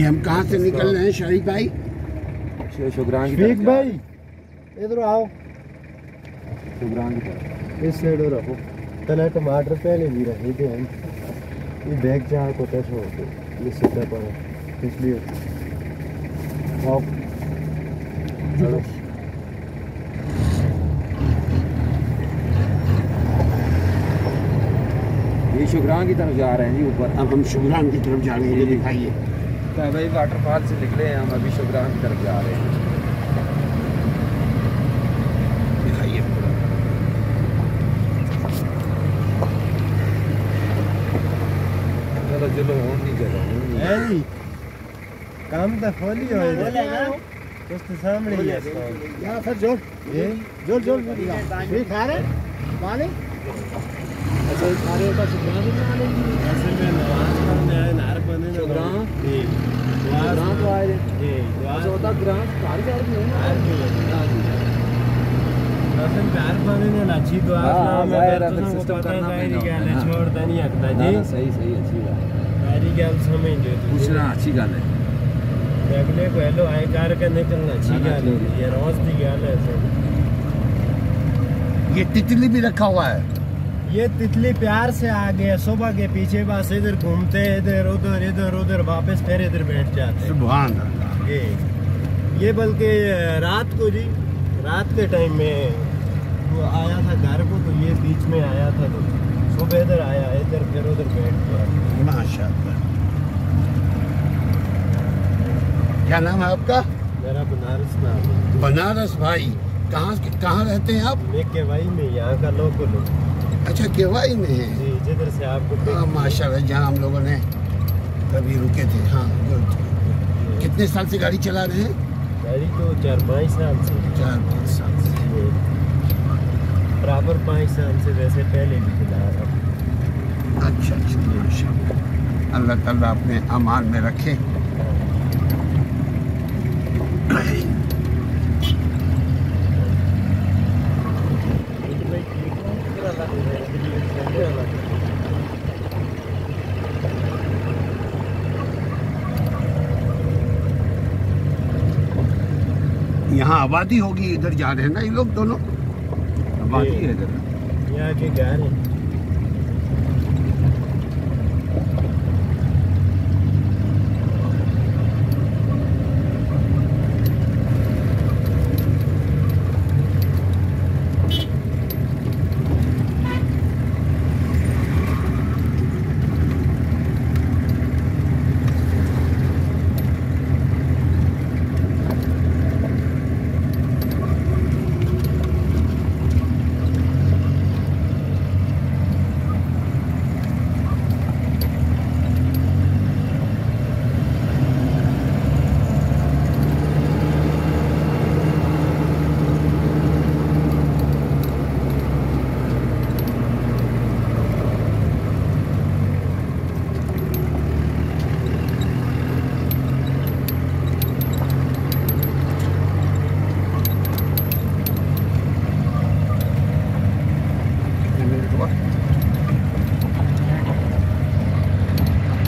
हम कहाँ से निकल रहे हैं शरीफ भाई? शुक्रान की भाई इधर आओ, शुक्रान की तरफ इस साइड रखो। पहले टमाटर पहले भी रखे थे हम, ये बैग जहाँ को टच हो गए ये सीधा पड़ा इसलिए आओ चलो। ये शुक्रान की तरफ जा रहे हैं जी ऊपर। अब हम शुक्रान की तरफ जा रहे हैं, दिखाइए। तो भाई वाटरफॉल से निकले हैं हम, अभी शुक्रान की तरफ जा रहे हैं। दिखाइए पूरा। चलो चलो और नहीं जगह काम तो खोली हो दोस्त सामने ही है यहाँ फिर जोड़ ये जोड़ ठीक है रे मालिक। अच्छा खा रहे हो तो शुक्रान भी बना लेंगे। असल में नमाज पढ़ने आए नार बने ना शुक्रान दुआ तो आए जी दुआ होता ग्रांट कार कार भी है ना। असल प्यार बने ना अच्छी दुआ में सिस्टम करना पड़ेगा छोड़ता नहीं हकता जी। सही सही अच्छी बात है, सारी गल समझ लो पूछना अच्छी गल है। अगले को हेलो आए कार के निकलना अच्छी गल है, ये रोज की गल है सर। ये तितली भी रखा हुआ है। ये तितली प्यार से आ गया, सुबह के पीछे बस इधर घूमते इधर उधर वापस फिर इधर बैठ जाते। सुभान अल्लाह। ये बल्कि रात को जी, रात के टाइम में वो आया था घर को, तो ये बीच में आया था, तो सुबह इधर आया, इधर फिर उधर बैठ गया। माशाअल्लाह। क्या नाम है आपका? मेरा बनारस नाम है। बनारस भाई। कहाँ रहते हैं आप? मैं केवाई में, यहाँ का लोकल हूँ। अच्छा केवाई में है जी, जिधर से आपको माशाल्लाह, जहाँ हम लोगों ने कभी रुके थे। हाँ गुड। कितने साल से गाड़ी चला रहे हैं? गाड़ी तो 4-5 साल से। 4-5 साल से। बराबर 5 साल से, वैसे पहले भी चला रहा। अच्छा माशाल्लाह, अल्लाह ताला अपने अमान में रखे। यहाँ आबादी होगी, इधर जा रहे हैं ना ये लोग दोनों? आबादी है इधर, यहाँ के घर है।